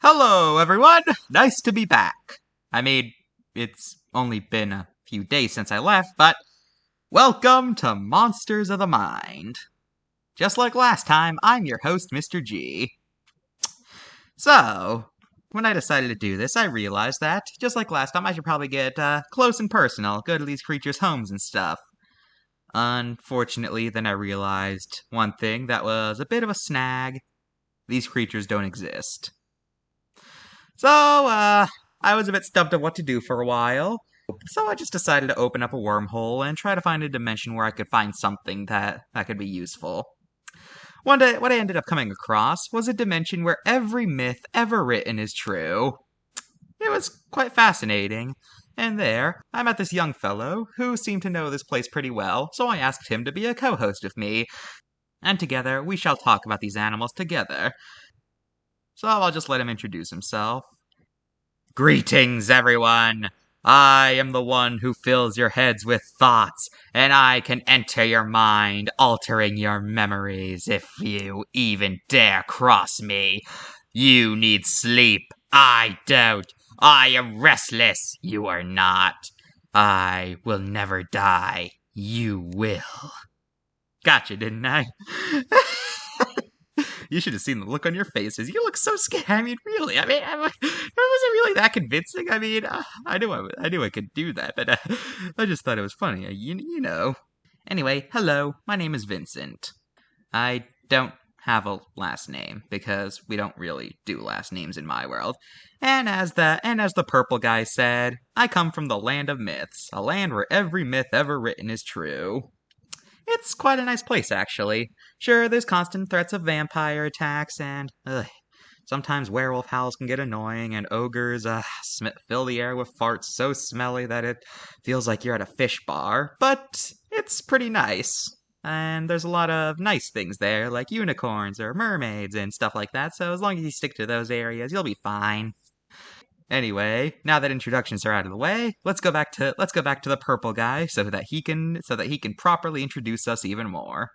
Hello, everyone! Nice to be back. I mean, it's only been a few days since I left, but welcome to Monsters of the Mind. Just like last time, I'm your host, Mr.G. So, when I decided to do this, I realized that, just like last time, I should probably get close and personal, go to these creatures' homes and stuff. Unfortunately, then I realized one thing that was a bit of a snag. These creatures don't exist. So, I was a bit stumped on what to do for a while, so I just decided to open up a wormhole and try to find a dimension where I could find something that could be useful. One day, what I ended up coming across was a dimension where every myth ever written is true. It was quite fascinating, and there, I met this young fellow who seemed to know this place pretty well, so I asked him to be a co-host with me, and together we shall talk about these animals together. So I'll just let him introduce himself. Greetings, everyone! I am the one who fills your heads with thoughts, and I can enter your mind, altering your memories if you even dare cross me. You need sleep. I don't. I am restless. You are not. I will never die. You will. Gotcha, didn't I? You should have seen the look on your faces. You look so scared. I mean, really. I wasn't really that convincing. I mean, I knew I could do that, but I just thought it was funny. You know. Anyway, hello. My name is Vincent. I don't have a last name because we don't really do last names in my world. And as the purple guy said, I come from the land of myths, a land where every myth ever written is true. It's quite a nice place, actually. Sure, there's constant threats of vampire attacks, and sometimes werewolf howls can get annoying, and ogres fill the air with farts so smelly that it feels like you're at a fish bar. But it's pretty nice. And there's a lot of nice things there, like unicorns or mermaids and stuff like that, so as long as you stick to those areas, you'll be fine. Anyway, now that introductions are out of the way, let's go back to the purple guy so that he can properly introduce us even more.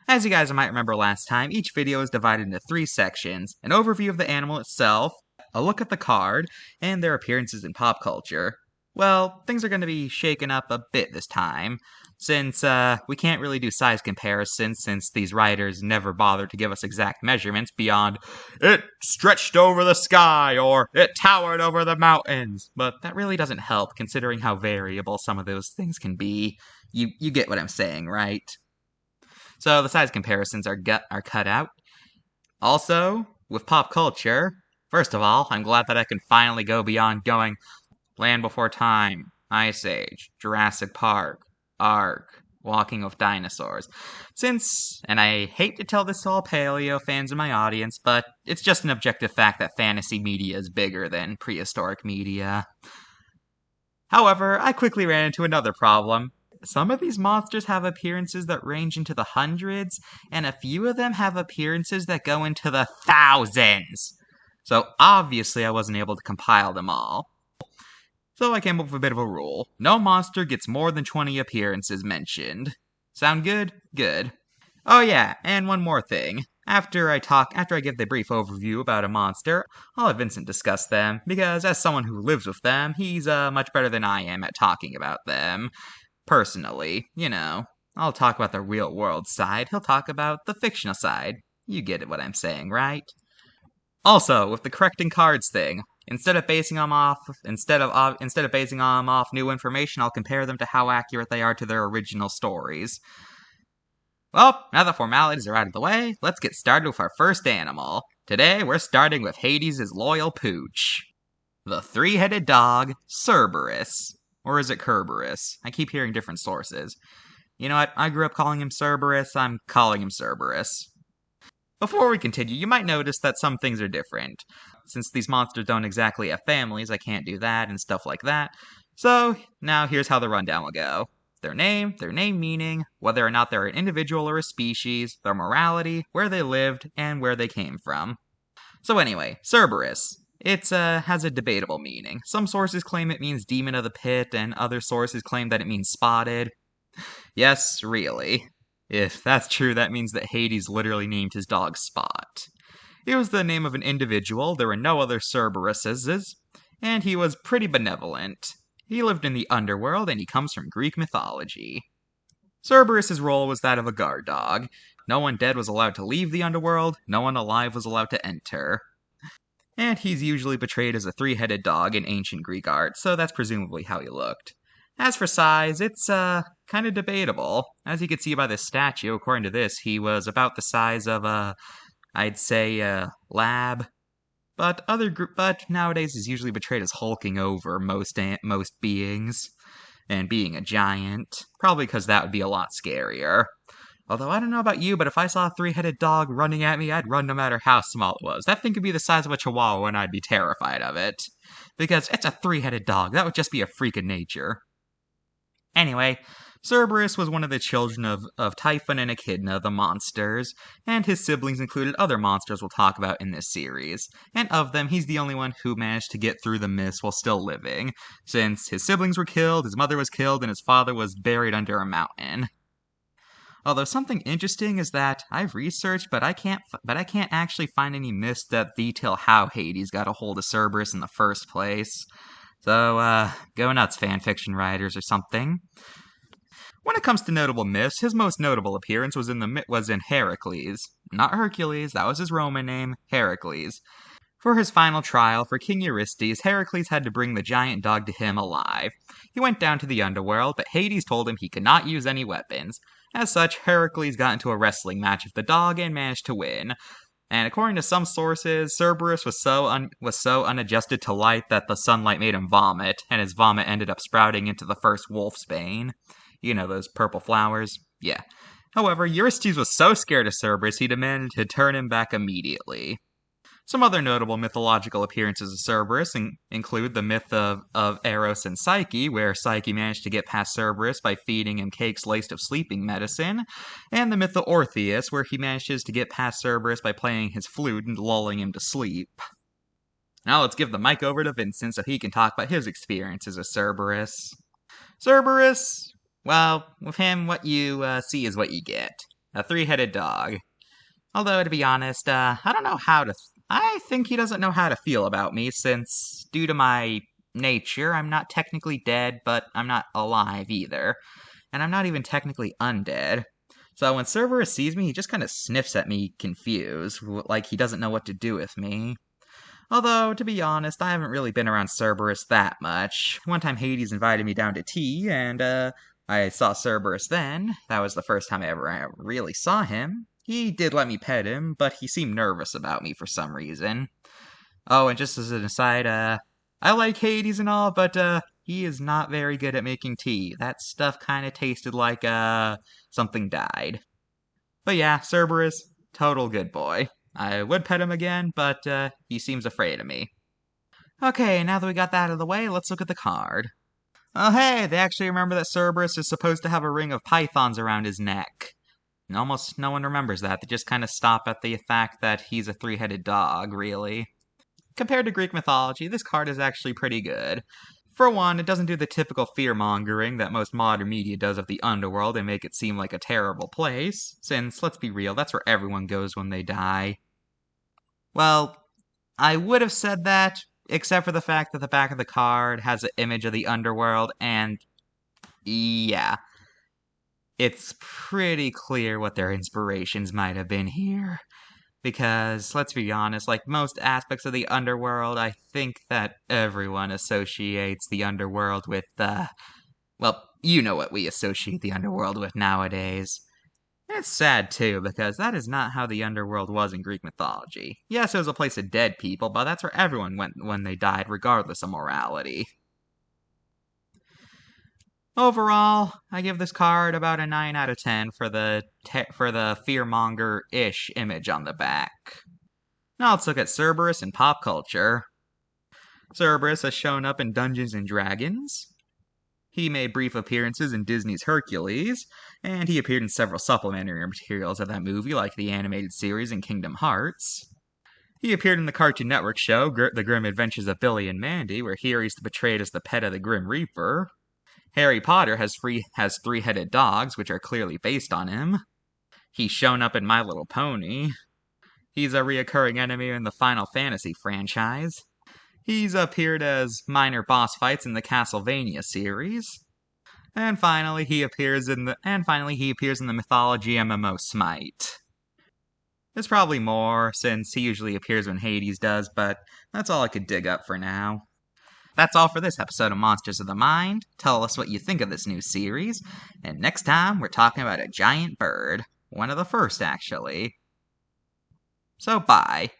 As you guys might remember last time, each video is divided into 3 sections: an overview of the animal itself, a look at the card, and their appearances in pop culture. Well, things are going to be shaken up a bit this time, since we can't really do size comparisons since these writers never bothered to give us exact measurements beyond "it stretched over the sky" or "it towered over the mountains." But that really doesn't help considering how variable some of those things can be. You get what I'm saying, right? So the size comparisons are cut out. Also, with pop culture, first of all, I'm glad that I can finally go beyond going Land Before Time, Ice Age, Jurassic Park, Ark, Walking with Dinosaurs. And I hate to tell this to all paleo fans in my audience, but it's just an objective fact that fantasy media is bigger than prehistoric media. However, I quickly ran into another problem. Some of these monsters have appearances that range into the hundreds, and a few of them have appearances that go into the thousands. So obviously I wasn't able to compile them all. So I came up with a bit of a rule. No monster gets more than 20 appearances mentioned. Sound good? Good. Oh yeah, and one more thing. After I give the brief overview about a monster, I'll let Vincent discuss them, because as someone who lives with them, he's much better than I am at talking about them. Personally, you know. I'll talk about the real world side, he'll talk about the fictional side. You get what I'm saying, right? Also, with the correcting cards thing, instead of basing them off new information, I'll compare them to how accurate they are to their original stories. Well, now the formalities are out of the way, let's get started with our first animal. Today, we're starting with Hades' loyal pooch. The 3-headed dog, Cerberus. Or is it Cerberus? I keep hearing different sources. You know what? I grew up calling him Cerberus, I'm calling him Cerberus. Before we continue, you might notice that some things are different. Since these monsters don't exactly have families, I can't do that and stuff like that. So, now here's how the rundown will go. Their name meaning, whether or not they're an individual or a species, their morality, where they lived, and where they came from. So anyway, Cerberus. It has a debatable meaning. Some sources claim it means demon of the pit, and other sources claim that it means spotted. Yes, really. If that's true, that means that Hades literally named his dog Spot. It was the name of an individual, there were no other Cerberuses, and he was pretty benevolent. He lived in the underworld, and he comes from Greek mythology. Cerberus's role was that of a guard dog. No one dead was allowed to leave the underworld, no one alive was allowed to enter. And he's usually portrayed as a three-headed dog in ancient Greek art, so that's presumably how he looked. As for size, it's, kind of debatable. As you can see by this statue, according to this, he was about the size of I'd say a lab. But nowadays he's usually portrayed as hulking over most beings, and being a giant. Probably because that would be a lot scarier. Although I don't know about you, but if I saw a three-headed dog running at me, I'd run no matter how small it was. That thing could be the size of a chihuahua and I'd be terrified of it. Because it's a three-headed dog. That would just be a freak of nature. Anyway, Cerberus was one of the children of Typhon and Echidna, the monsters, and his siblings included other monsters we'll talk about in this series. And of them, he's the only one who managed to get through the mist while still living, since his siblings were killed, his mother was killed, and his father was buried under a mountain. Although something interesting is that I've researched, but I can't actually find any myths that detail how Hades got a hold of Cerberus in the first place. So, go nuts, fanfiction writers or something. When it comes to notable myths, his most notable appearance was in Heracles. Not Hercules, that was his Roman name, Heracles. For his final trial for King Eurystheus, Heracles had to bring the giant dog to him alive. He went down to the underworld, but Hades told him he could not use any weapons. As such, Heracles got into a wrestling match with the dog and managed to win. And according to some sources, Cerberus was so unadjusted to light that the sunlight made him vomit, and his vomit ended up sprouting into the first wolf's bane. You know, those purple flowers? Yeah. However, Eurystheus was so scared of Cerberus, he demanded to turn him back immediately. Some other notable mythological appearances of Cerberus include the myth of Eros and Psyche, where Psyche managed to get past Cerberus by feeding him cakes laced of sleeping medicine, and the myth of Orpheus, where he manages to get past Cerberus by playing his flute and lulling him to sleep. Now let's give the mic over to Vincent so he can talk about his experiences with Cerberus. Cerberus, well, with him, what you see is what you get. A three-headed dog. Although, to be honest, I don't know how to... I think he doesn't know how to feel about me, since, due to my nature, I'm not technically dead, but I'm not alive either. And I'm not even technically undead. So when Cerberus sees me, he just kind of sniffs at me, confused, like he doesn't know what to do with me. Although, to be honest, I haven't really been around Cerberus that much. One time Hades invited me down to tea, and, I saw Cerberus then. That was the first time I ever really saw him. He did let me pet him, but he seemed nervous about me for some reason. Oh, and just as an aside, I like Hades and all, but, he is not very good at making tea. That stuff kinda tasted like, something died. But yeah, Cerberus, total good boy. I would pet him again, but, he seems afraid of me. Okay, now that we got that out of the way, let's look at the card. Oh hey, they actually remember that Cerberus is supposed to have a ring of pythons around his neck. And almost no one remembers that. They just kind of stop at the fact that he's a three-headed dog, really. Compared to Greek mythology, this card is actually pretty good. For one, it doesn't do the typical fear-mongering that most modern media does of the underworld and make it seem like a terrible place, since, let's be real, that's where everyone goes when they die. Well, I would have said that, except for the fact that the back of the card has an image of the underworld, and yeah, it's pretty clear what their inspirations might have been here. Because, let's be honest, like most aspects of the underworld, I think that everyone associates the underworld with, well, you know what we associate the underworld with nowadays. It's sad, too, because that is not how the underworld was in Greek mythology. Yes, it was a place of dead people, but that's where everyone went when they died, regardless of morality. Overall, I give this card about a 9 out of 10 for the fearmonger-ish image on the back. Now let's look at Cerberus in pop culture. Cerberus has shown up in Dungeons & Dragons. He made brief appearances in Disney's Hercules, and he appeared in several supplementary materials of that movie, like the animated series and Kingdom Hearts. He appeared in the Cartoon Network show, The Grim Adventures of Billy and Mandy, where here he's portrayed as the pet of the Grim Reaper. Harry Potter has three-headed dogs, which are clearly based on him. He's shown up in My Little Pony. He's a reoccurring enemy in the Final Fantasy franchise. He's appeared as minor boss fights in the Castlevania series. And finally, he appears in the mythology MMO Smite. There's probably more, since he usually appears when Hades does, but that's all I could dig up for now. That's all for this episode of Monsters of the Mind. Tell us what you think of this new series, and next time we're talking about a giant bird. One of the first, actually. So bye.